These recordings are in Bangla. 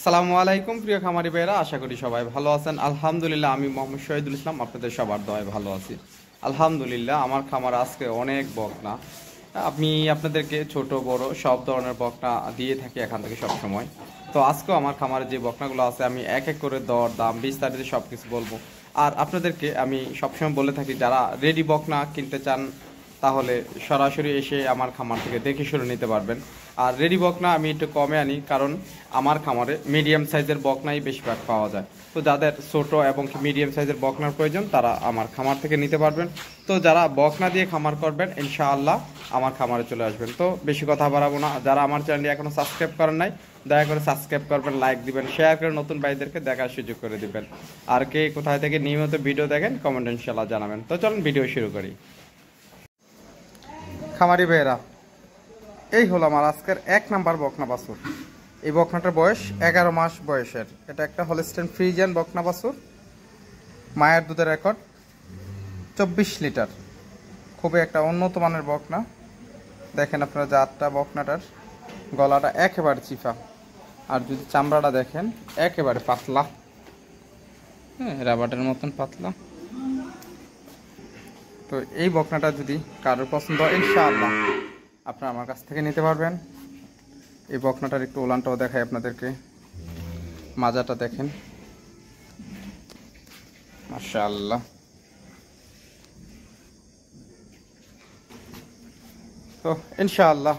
আসসালামু আলাইকুম প্রিয় খামারি ভাইয়েরা, আশা করি সবাই ভালো আছেন। আলহামদুলিল্লাহ, আমি মোহাম্মদ শহীদুল ইসলাম আপনাদের সবার দয়ায় ভালো আছি। আলহামদুলিল্লাহ, আমার খামার আজকে অনেক বকনা। আমি আপনাদেরকে ছোট বড় সব ধরনের বকনা দিয়ে থাকি এখান থেকে সব সময়। তো আজকেও আমার খামারে যে বকনাগুলো আছে আমি এক এক করে দর দাম বিস্তারিত সব কিছু বলবো। আর আপনাদেরকে আমি সবসময় বলে থাকি, যারা রেডি বকনা কিনতে চান তাহলে সরাসরি এসে আমার খামার থেকে দেখে শুনে নিতে পারবেন। আর রেডি বকনা আমি একটু কমে আনি, কারণ আমার খামারে মিডিয়াম সাইজের বকনাই বেশিরভাগ পাওয়া যায়। তো যাদের ছোট এবং মিডিয়াম সাইজের বকনার প্রয়োজন তারা আমার খামার থেকে নিতে পারবেন। তো যারা বকনা দিয়ে খামার করবেন ইনশাআল্লাহ আমার খামারে চলে আসবেন। তো বেশি কথা বাড়াবো না, যারা আমার চ্যানেলটি এখনও সাবস্ক্রাইব করেন নাই দয়া করে সাবস্ক্রাইব করবেন, লাইক দিবেন, শেয়ার করে নতুন ভাইদেরকে দেখার সুযোগ করে দিবেন। আর কে কোথায় থেকে নিয়মিত ভিডিও দেখেন কমেন্ট ইনশাআল্লাহ জানাবেন। তো চলুন ভিডিও শুরু করি। খামারি ভাইয়েরা, এই হলো আমার আজকের এক নাম্বার বকনা বাছুর। এই বকনাটার বয়স 11 মাস বয়সের। এটা একটা হলস্টেইন ফ্রিজিয়ান বকনা বাছুর। মায়ের দুধের রেকর্ড 24 লিটার। খুবই একটা উন্নত মানের বকনা। দেখেন আপনারা জাতটা, বকনাটার গলাটা একেবারে চিফা, আর যদি চামড়াটা দেখেন একেবারে পাতলা, হ্যাঁ রাবারের মতন পাতলা। তো এই বকনাটা যদি কারোর পছন্দ হয় ইনশাআল্লাহ আপনারা আমার কাছ থেকে নিতে পারবেন। এই বকনাটার একটু ওলানটাও দেখাই আপনাদেরকে। মাজাটা দেখেন, মাশাআল্লাহ। তো ইনশাআল্লাহ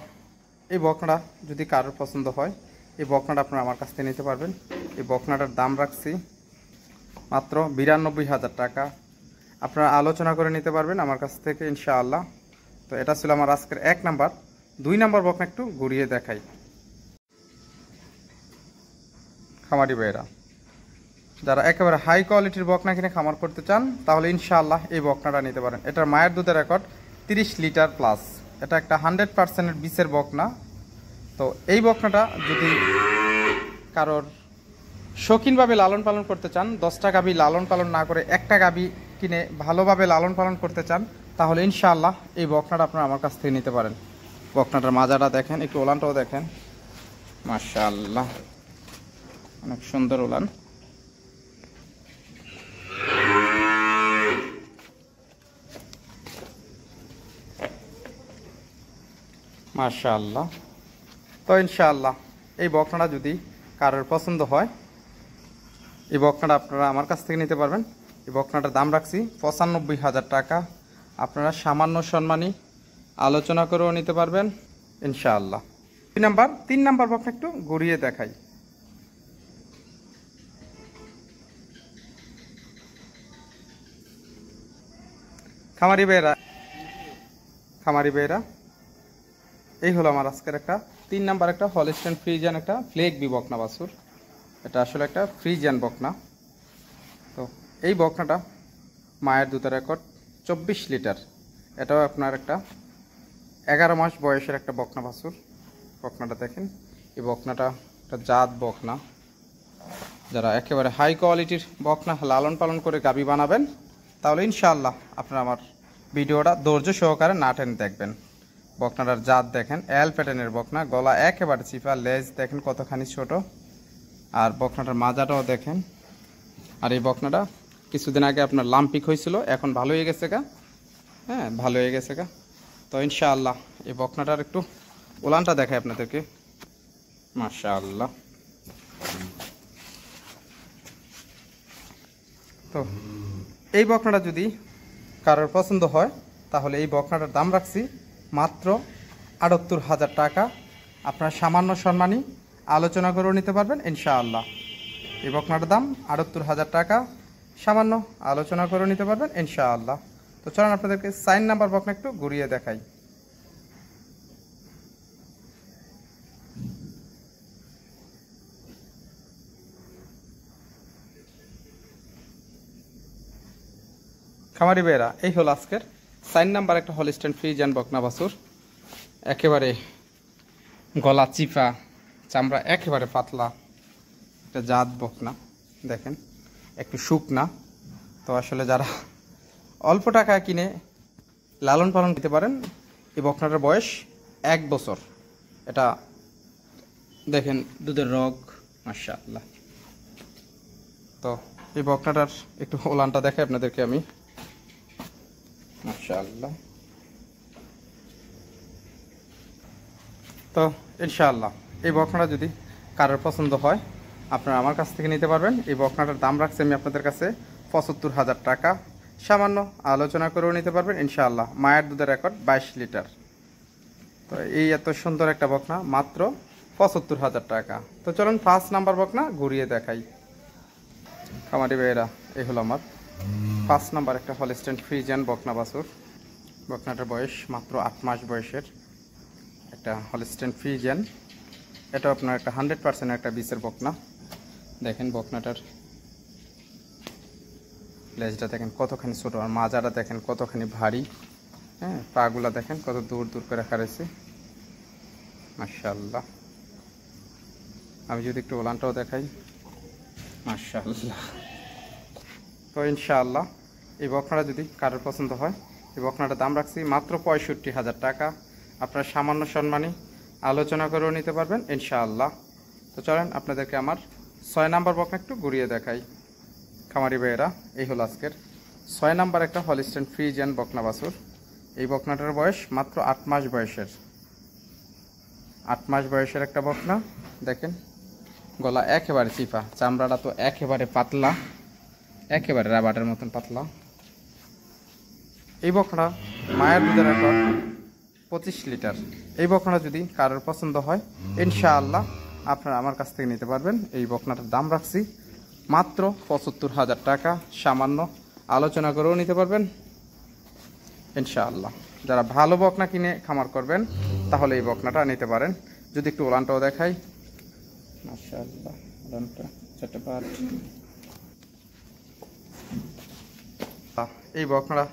এই বকনাটা যদি কারোর পছন্দ হয়, এই বকনাটা আপনারা আমার কাছ থেকে নিতে পারবেন। এই বকনাটার দাম রাখছি মাত্র 92,000 টাকা। আপনারা আলোচনা করে নিতে পারবেন আমার কাছ থেকে ইনশাআল্লাহ। তো এটা ছিল আমার আজকের এক নাম্বার। 2 নাম্বার বকনা একটু ঘুরিয়ে দেখাই। খামারি ভাইয়েরা, যারা একেবারে হাই কোয়ালিটির বকনা কিনে খামার করতে চান তাহলে ইনশাআল্লাহ এই বকনাটা নিতে পারেন। এটার মায়ের দুধের রেকর্ড 30 লিটার প্লাস। এটা একটা 100% বিচের বকনা। তো এই বকনাটা যদি কারোর শৌখিনভাবে লালন পালন করতে চান, 10টা গাভী লালন পালন না করে একটা গাভী কিনে ভালোভাবে লালন পালন করতে চান তাহলে ইনশাআল্লাহ এই বকনাটা আপনারা আমার কাছ থেকে নিতে পারেন। বকনাটার মাজাটা দেখেন, একটু ওলানটাও দেখেন, মাশাআল্লাহ অনেক সুন্দর ওলান। মাশাআল্লাহ। তো ইনশাআল্লাহ এই বকনাটা যদি কারোর পছন্দ হয়, এই বকনাটা আপনারা আমার কাছ থেকে নিতে পারবেন। এই বকনাটার দাম রাখছি 95,000 টাকা। আপনারা সামান্য সম্মানী আলোচনা করেও নিতে পারবেন ইনশাআল্লাহ। 3 নাম্বার বকনা একটু ঘুরিয়ে দেখাই। খামারি ভাইয়েরা, এই হলো আমার আজকের একটা 3 নাম্বার একটা হলস্টেইন ফ্রিজিয়ান একটা ফ্লেক বি বকনা বাছুর। এটা আসলে একটা ফ্রিজিয়ান বকনা। তো এই বকনাটা মায়ের দুধের রেকর্ড 24 লিটার। এটাও আপনার একটা 11 মাস বয়সের একটা বকনা বাছুর। বকনাটা দেখেন, এই বকনাটা একটা জাত বকনা। যারা একেবারে হাই কোয়ালিটির বকনা লালন পালন করে গাভী বানাবেন তাহলে ইনশাআল্লাহ আপনারা আমার ভিডিওটা ধৈর্য সহকারে না টেনে দেখবেন। বকনাটার জাত দেখেন, এল প্যাটার্নের বকনা, গলা একেবারে চিপা, লেজ দেখেন কতখানি ছোট, আর বকনাটার মাজাটাও দেখেন। আর এই বকনাটা কিছুদিন আগে আপনার লাম্পিক হয়েছিল, এখন ভালো হয়ে গেছে গা, হ্যাঁ ভালো হয়ে গেছে গা। তো ইনশাআল্লাহ এই বকনাটার একটু ওলানটা দেখাই আপনাদেরকে, মাশাআল্লাহ। তো এই বকনাটা যদি কারোর পছন্দ হয় তাহলে এই বকনাটার দাম রাখছি মাত্র 78,000 টাকা। আপনারা সামান্য সম্মানী আলোচনা করেও নিতে পারবেন ইনশাআল্লাহ। এই বকনাটার দাম 78,000 টাকা, সামান্য আলোচনা করেও নিতে পারবেন ইনশাআল্লাহ। তো চলুন আপনাদেরকে 4 নাম্বার বকনা একটু ঘুরিয়ে দেখাই। খামারি ভাইয়েরা, এই হলো আজকের 4 নাম্বার একটা হলস্টেইন ফ্রিজিয়ান বকনা বাছুর। একেবারে গলা চিপা, চামড়া একেবারে পাতলা, একটা জাত বকনা। দেখেন একটু শুকনা। তো আসলে যারা অল্প টাকা কিনে লালন পালন দিতে পারেন, এই বকনাটার বয়স 1 বছর। এটা দেখেন দুধের রগ, মাশাআল্লাহ। তো এই বকনাটার একটু ওলানটা দেখাই আপনাদেরকে আমি। মাশাআল্লাহ। তো ইনশাআল্লাহ এই বকনাটা যদি কারোর পছন্দ হয় আপনারা আমার কাছ থেকে নিতে পারবেন। এই বকনাটার দাম রাখছি আমি আপনাদের কাছে ৭৫,০০০ টাকা। সামান্য আলোচনা করেও নিতে পারবেন ইনশাআল্লাহ। মায়ের দুধের রেকর্ড ২২ লিটার। তো এই এত সুন্দর একটা বকনা মাত্র ৭৫,০০০ টাকা। তো চলুন ৫ নাম্বার বকনা ঘুরিয়ে দেখাই। খামারি ভাইয়েরা, এই হলো আমার ৫ নাম্বার একটা হলস্টাইন ফ্রিজিয়ান বকনা বাছুর। বকনাটার বয়স মাত্র ৮ মাস বয়সের একটা হলস্টাইন ফ্রিজিয়ান। এটা আপনার একটা 100% একটা বিচের বকনা। দেখেন বকনাটার লেজটা দেখেন কতখানি ছোট, আর মাজাটা দেখেন কতখানি ভারী। হ্যাঁ, পাগুলা দেখেন কত দূর দূর করে রাখা রয়েছে। মাশাআল্লাহ। আমি যদি একটু ওলানটাও দেখাই। মাশাআল্লাহ। তো ইনশাআল্লাহ এই বকনাটা যদি কারোর পছন্দ হয়, এই বকনাটার দাম রাখছি মাত্র ৬৫,০০০ টাকা। আপনারা সামান্য সম্মানী আলোচনা করেও নিতে পারবেন ইনশাআল্লাহ। তো চলেন আপনাদেরকে আমার ৬ নাম্বার বকনা একটু ঘুরিয়ে দেখাই। খামারি ভাইয়েরা, এই হলো আজকের ৬ নাম্বার একটা হলস্টাইন ফ্রিজিয়ান বকনা বাছুর। এই বকনাটার বয়স মাত্র ৮ মাস বয়সের। ৮ মাস বয়সের একটা বকনা। দেখেন গলা একেবারে চিপা, চামড়াটা তো একেবারে পাতলা, একেবারে রাবারের মতন পাতলা। এই বকনা মায়ের দুধের রেকর্ড ২৫ লিটার। এই বকনাটা যদি কারোর পছন্দ হয় ইনশাআল্লাহ আপনারা আমার কাছ থেকে নিতে পারবেন। এই বকনাটার দাম রাখছি মাত্র ৭৫,০০০ টাকা। সামান্য আলোচনা করেও নিতে পারবেন ইনশাআল্লাহ। যারা ভালো বকনা কিনে খামার করবেন তাহলে এই বকনাটা নিতে পারেন। যদি একটু ওলানটাও দেখাই। মাশাআল্লাহ, ওলানটা চট্টপাট। এই বকনাটা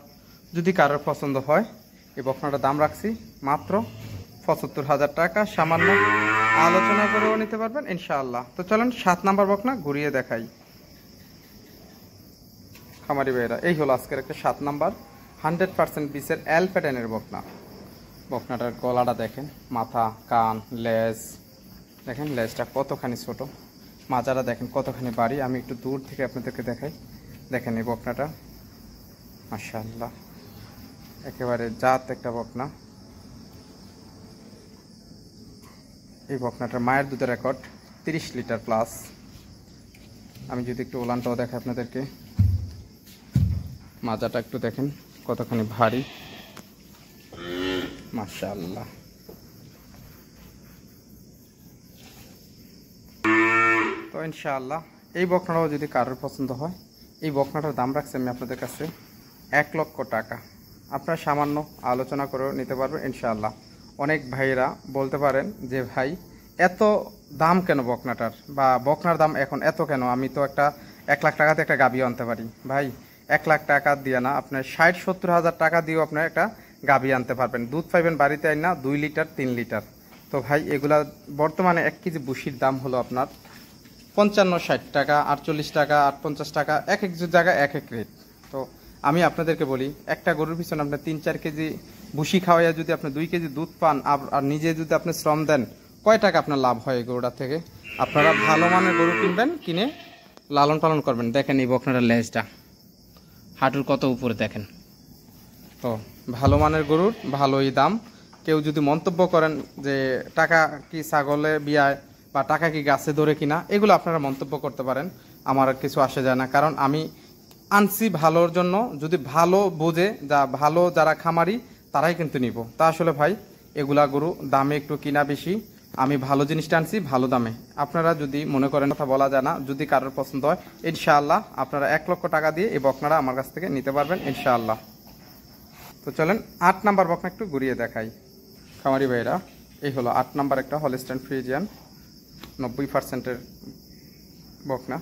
যদি কারোর পছন্দ হয়, এই বকনাটার দাম রাখছি মাত্র ৭৫,০০০ টাকা। সামান্য আলোচনা করেও নিতে পারবেন ইনশাআল্লাহ। তো চলেন ৭ নাম্বার বকনা ঘুরিয়ে দেখাই। খামারি ভাইয়েরা, এই হলো আজকের একটা ৭ নাম্বার 100% বিচের এল প্যাটার্নের বকনা। বকনাটার গলাটা দেখেন, মাথা, কান, লেজ দেখেন, লেজটা কতখানি ছোট, মাজাটা দেখেন কতখানি বাড়ি। আমি একটু দূর থেকে আপনাদেরকে দেখাই। দেখেন এই বকনাটা মাশাআল্লাহ একেবারে জাত একটা বকনা। এই বকনাটার মায়ের দুধের রেকর্ড ৩০ লিটার প্লাস। আমি যদি একটু ওলানটাও দেখাই আপনাদেরকে। মাজাটা একটু দেখেন কতখানি ভারী। মাশাআল্লাহ। তো ইনশাআল্লাহ এই বকনাটাও যদি কারোর পছন্দ হয়, এই বকনাটার দাম রাখছি আমি আপনাদের কাছে ১ লক্ষ টাকা। আপনারা সামান্য আলোচনা করেও নিতে পারবেন ইনশাআল্লাহ। অনেক ভাইরা বলতে পারেন যে ভাই এত দাম কেন বকনাটার, বা বকনার দাম এখন এত কেন? আমি তো একটা ১ লাখ টাকাতে একটা গাভী আনতে পারি। ভাই ১ লাখ টাকা দিয়ে না, আপনার ৬০-৭০ হাজার টাকা দিয়েও আপনার একটা গাভী আনতে পারবেন। দুধ পাইবেন বাড়িতে আই না ২ লিটার ৩ লিটার। তো ভাই এগুলা বর্তমানে ১ কেজি ভুসির দাম হলো আপনার ৫৫-৬০ টাকা, ৪৮ টাকা, ৫৮ টাকা, এক এক জায়গায় এক এক রেট। তো আমি আপনাদেরকে বলি, একটা গরুর পিছনে আপনার ৩-৪ কেজি ভুসি খাওয়াইয়া যদি আপনি ২ কেজি দুধ পান, আর নিজে যদি আপনি শ্রম দেন, কয় টাকা আপনার লাভ হয় এই গরুটার থেকে? আপনারা ভালো মানের গরু কিনবেন, কিনে লালন পালন করবেন। দেখেন এই বকনাটার লেজটা হাঁটুর কত উপরে দেখেন। তো ভালো মানের গরুর ভালোই দাম। কেউ যদি মন্তব্য করেন যে টাকা কি ছাগলে বিয়ায় বা টাকা কি গাছে ধরে কিনা, এগুলো আপনারা মন্তব্য করতে পারেন, আমার কিছু আসে যায় না। কারণ আমি আনছি ভালোর জন্য। যদি ভালো বোঝে, ভালো যারা খামারি তারাই কিন্তু নিব। তা আসলে ভাই এগুলা গরু দামে একটু কিনা বেশি, আমি ভালো জিনিসটা আনছি ভালো দামে। আপনারা যদি মনে করেন, কথা বলা যায় না, যদি কারোর পছন্দ হয় ইনশাআল্লাহ আপনারা ১ লক্ষ টাকা দিয়ে এই বকনাটা আমার কাছ থেকে নিতে পারবেন ইনশাআল্লাহ। তো চলেন ৮ নাম্বার বকনা একটু ঘুরিয়ে দেখাই। খামারি ভাইরা, এই হলো ৮ নাম্বার একটা হলস্টাইন ফ্রিজিয়ান ৯০%-এর বকনা।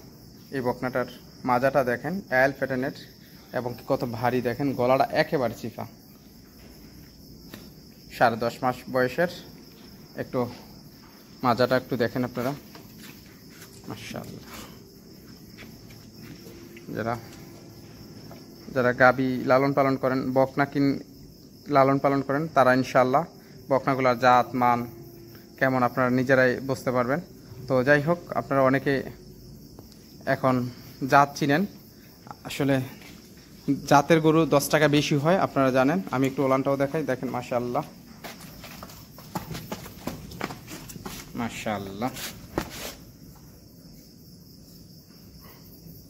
এই বকনাটার মাজাটা দেখেন এল প্যাটার্নের এবং কত ভারী। দেখেন গলাটা একেবারে চিপা। ১০.৫ মাস বয়সের। একটু মাজাটা একটু দেখেন আপনারা। মাশাআল্লাহ। যারা গাবি লালন পালন করেন, বকনা লালন পালন করেন, তারা ইনশাআল্লাহ বকনাগুলোর জাত মান কেমন আপনারা নিজেরাই বুঝতে পারবেন। তো যাই হোক, আপনারা অনেকে এখন জাত চিনেন। আসলে জাতের গরু 10 টাকা বেশি হয়, আপনারা জানেন। আমি একটু ওলানটাও দেখাই, দেখেন মাশাআল্লাহ মাশাআল্লাহ।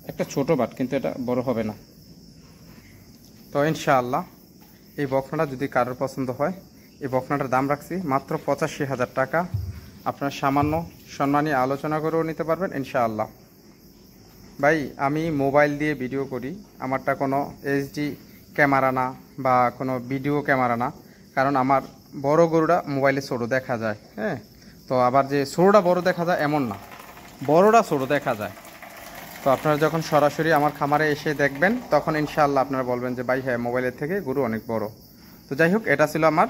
একটা ছোট বাট, কিন্তু এটা বড় হবে না। তো ইনশাআল্লাহ এই বকনাটা যদি কারোর পছন্দ হয়, এই বকনাটার দাম রাখছি মাত্র 85,000 টাকা। আপনারা সামান্য সম্মানী আলোচনা করেও নিতে পারবেন ইনশাআল্লাহ। ভাই, আমি মোবাইল দিয়ে ভিডিও করি, আমারটা কোনো এইচডি ক্যামেরা না বা কোনো ভিডিও ক্যামেরা না। কারণ আমার বড় গরুটা মোবাইলে ছোটো দেখা যায়, হ্যাঁ। তো আবার যে ছোটোটা বড় দেখা যায় এমন না, বড়টা ছোটো দেখা যায়। তো আপনারা যখন সরাসরি আমার খামারে এসে দেখবেন, তখন ইনশাআল্লাহ আপনারা বলবেন যে ভাই হ্যাঁ, মোবাইলের থেকে গরু অনেক বড়। তো যাই হোক, এটা ছিল আমার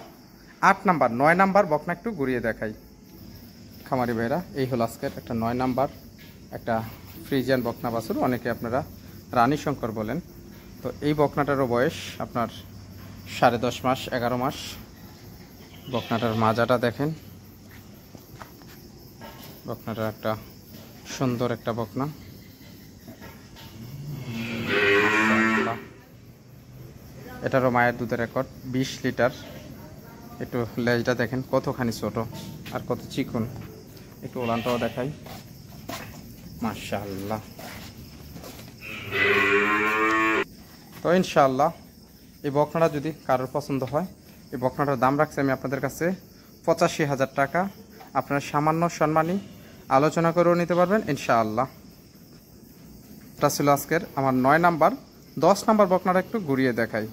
8 নাম্বার। 9 নাম্বার বকনা একটু ঘুরিয়ে দেখাই খামারি ভাইরা। এই হলো আজকের একটা 9 নাম্বার, একটা ফ্রিজিয়ান বকনা বাছুর, অনেকে আপনারা রানী শঙ্কর বলেন। তো এই বকনাটারও বয়স আপনার 10.5 মাস, 11 মাস। বকনাটার মাজাটা দেখেন, বকনাটার একটা সুন্দর একটা বকনা। এটারও মায়ের দুধের রেকর্ড 20 লিটার। একটু লেজটা দেখেন কতখানি ছোট আর কত চিকন। একটু ওলানটাও দেখাই মাশাআল্লাহ। তো ইনশাআল্লাহ এই বকনাটা যদি কারোর পছন্দ হয়, এই বকনাটার দাম রাখছি আমি আপনাদের কাছে 85,000 টাকা। আপনারা সামান্য সম্মানী আলোচনা করেও নিতে পারবেন ইনশাআল্লাহ। এটা ছিল আজকের আমার 9 নাম্বার। 10 নাম্বার বকনাটা একটু ঘুরিয়ে দেখাই।